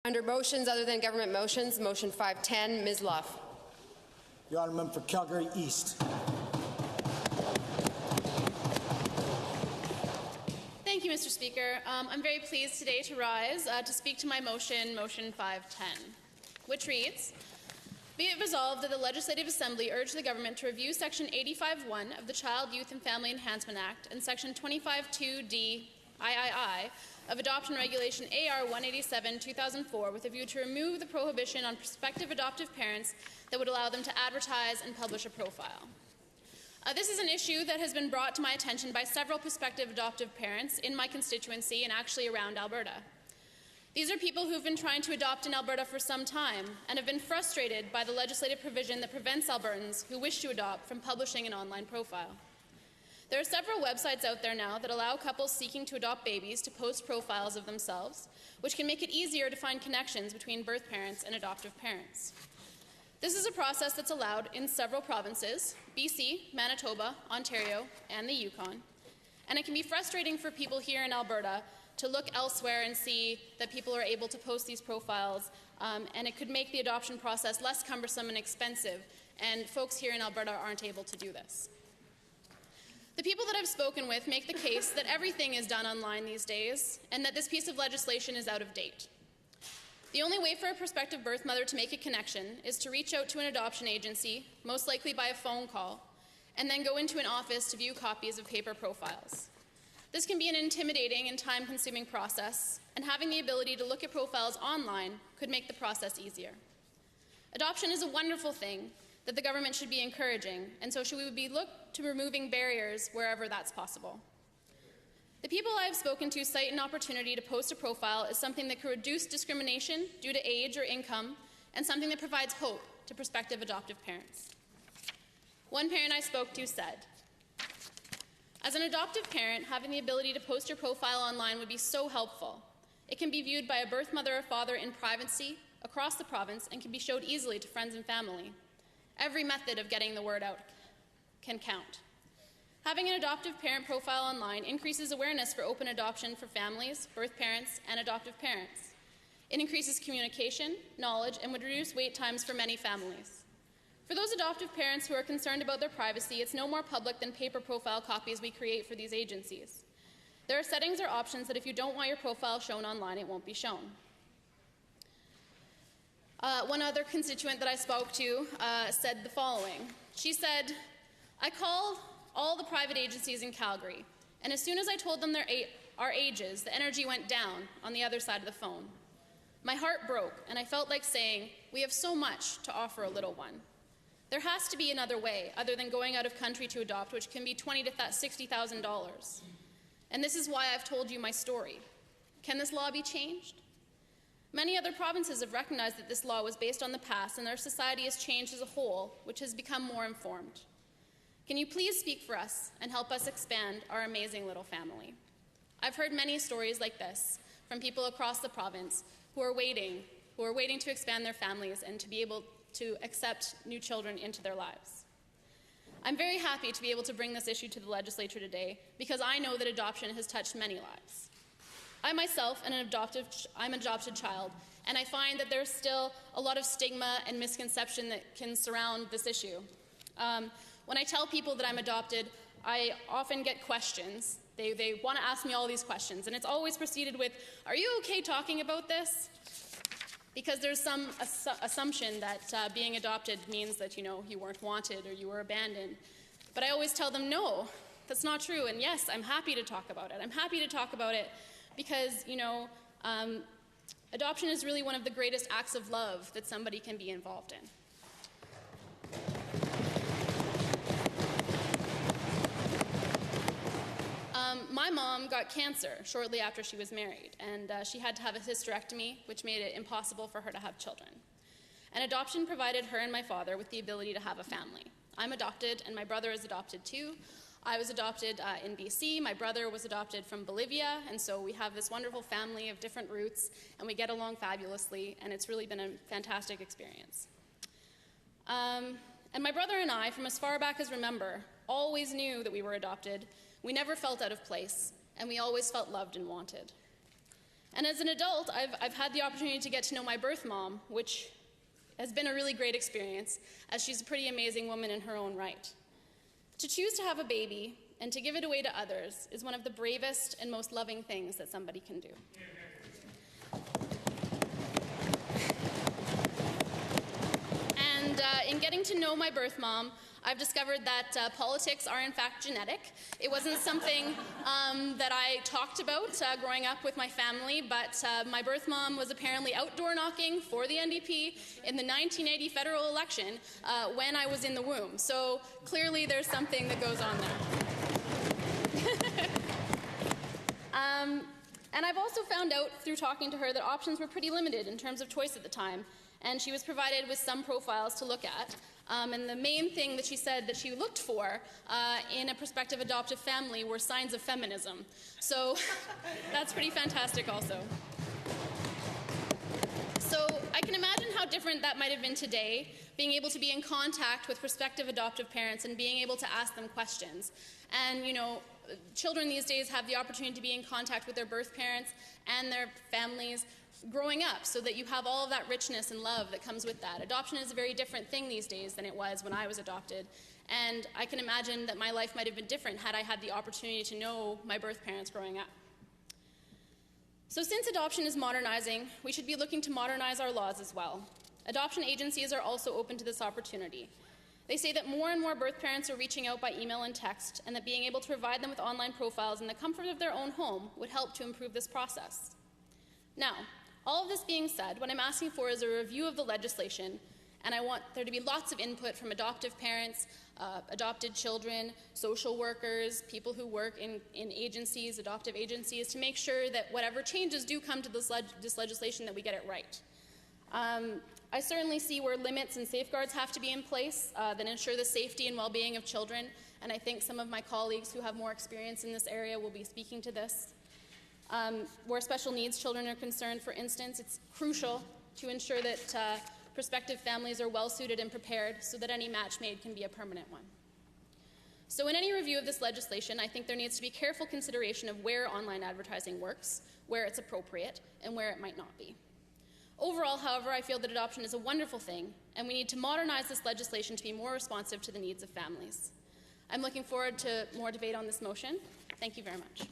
Under motions other than government motions, motion 510, Ms. Luff. The Honourable for Calgary East. Thank you, Mr. Speaker. I'm very pleased today to rise to speak to my motion, Motion 510, which reads, be it resolved that the Legislative Assembly urge the government to review Section 85(1) of the Child, Youth and Family Enhancement Act and Section 25(2)(d) III of Adoption Regulation AR 187/2004 with a view to remove the prohibition on prospective adoptive parents that would allow them to advertise and publish a profile. This is an issue that has been brought to my attention by several prospective adoptive parents in my constituency and actually around Alberta. These are people who have been trying to adopt in Alberta for some time and have been frustrated by the legislative provision that prevents Albertans who wish to adopt from publishing an online profile. There are several websites out there now that allow couples seeking to adopt babies to post profiles of themselves, which can make it easier to find connections between birth parents and adoptive parents. This is a process that's allowed in several provinces, BC, Manitoba, Ontario, and the Yukon, and it can be frustrating for people here in Alberta to look elsewhere and see that people are able to post these profiles, and it could make the adoption process less cumbersome and expensive, and folks here in Alberta aren't able to do this. The people that I've spoken with make the case that everything is done online these days and that this piece of legislation is out of date. The only way for a prospective birth mother to make a connection is to reach out to an adoption agency, most likely by a phone call, and then go into an office to view copies of paper profiles. This can be an intimidating and time-consuming process, and having the ability to look at profiles online could make the process easier. Adoption is a wonderful thing that the government should be encouraging, and so should we look to removing barriers wherever that's possible. The people I have spoken to cite an opportunity to post a profile as something that could reduce discrimination due to age or income, and something that provides hope to prospective adoptive parents. One parent I spoke to said, as an adoptive parent, having the ability to post your profile online would be so helpful. It can be viewed by a birth mother or father in privacy across the province and can be showed easily to friends and family. Every method of getting the word out can count. Having an adoptive parent profile online increases awareness for open adoption for families, birth parents, and adoptive parents. It increases communication, knowledge, and would reduce wait times for many families. For those adoptive parents who are concerned about their privacy, it's no more public than paper profile copies we create for these agencies. There are settings or options that if you don't want your profile shown online, it won't be shown. One other constituent that I spoke to said the following. She said, I called all the private agencies in Calgary, and as soon as I told them our ages, the energy went down on the other side of the phone. My heart broke, and I felt like saying, we have so much to offer a little one. There has to be another way other than going out of country to adopt, which can be $20,000 to $60,000. And this is why I've told you my story. Can this law be changed? Many other provinces have recognized that this law was based on the past and our society has changed as a whole, which has become more informed. Can you please speak for us and help us expand our amazing little family? I've heard many stories like this from people across the province who are waiting to expand their families and to be able to accept new children into their lives. I'm very happy to be able to bring this issue to the legislature today because I know that adoption has touched many lives. I myself am an adopted child, and I find that there's still a lot of stigma and misconception that can surround this issue. When I tell people that I'm adopted, I often get questions. They want to ask me all these questions, and it's always preceded with, are you okay talking about this? Because there's some assumption that being adopted means that, you weren't wanted or you were abandoned. But I always tell them, no, that's not true, and yes, I'm happy to talk about it. I'm happy to talk about it because, adoption is really one of the greatest acts of love that somebody can be involved in. My mom got cancer shortly after she was married, and she had to have a hysterectomy, which made it impossible for her to have children. And adoption provided her and my father with the ability to have a family. I'm adopted, and my brother is adopted too. I was adopted in BC, my brother was adopted from Bolivia, and so we have this wonderful family of different roots, and we get along fabulously, and it's really been a fantastic experience. And my brother and I, from as far back as remember, always knew that we were adopted. We never felt out of place, and we always felt loved and wanted. And as an adult, I've had the opportunity to get to know my birth mom, which has been a really great experience, as she's a pretty amazing woman in her own right. To choose to have a baby and to give it away to others is one of the bravest and most loving things that somebody can do. And in getting to know my birth mom, I've discovered that politics are in fact genetic. It wasn't something that I talked about growing up with my family, but my birth mom was apparently outdoor knocking for the NDP in the 1980 federal election when I was in the womb. So clearly there's something that goes on there. And I've also found out through talking to her that options were pretty limited in terms of choice at the time, and she was provided with some profiles to look at. And the main thing that she said that she looked for in a prospective adoptive family were signs of feminism. So that's pretty fantastic also. So I can imagine how different that might have been today, being able to be in contact with prospective adoptive parents and being able to ask them questions. And, you know, children these days have the opportunity to be in contact with their birth parents and their families growing up, so that you have all of that richness and love that comes with that. Adoption is a very different thing these days than it was when I was adopted, and I can imagine that my life might have been different had I had the opportunity to know my birth parents growing up. So since adoption is modernizing, we should be looking to modernize our laws as well. Adoption agencies are also open to this opportunity. They say that more and more birth parents are reaching out by email and text, and that being able to provide them with online profiles in the comfort of their own home would help to improve this process. Now, all of this being said, what I'm asking for is a review of the legislation, and I want there to be lots of input from adoptive parents, adopted children, social workers, people who work in agencies, adoptive agencies, to make sure that whatever changes do come to this legislation, that we get it right. I certainly see where limits and safeguards have to be in place that ensure the safety and well-being of children, and I think some of my colleagues who have more experience in this area will be speaking to this. Where special needs children are concerned, for instance, it's crucial to ensure that prospective families are well-suited and prepared so that any match made can be a permanent one. So in any review of this legislation, I think there needs to be careful consideration of where online advertising works, where it's appropriate, and where it might not be. Overall, however, I feel that adoption is a wonderful thing, and we need to modernize this legislation to be more responsive to the needs of families. I'm looking forward to more debate on this motion. Thank you very much.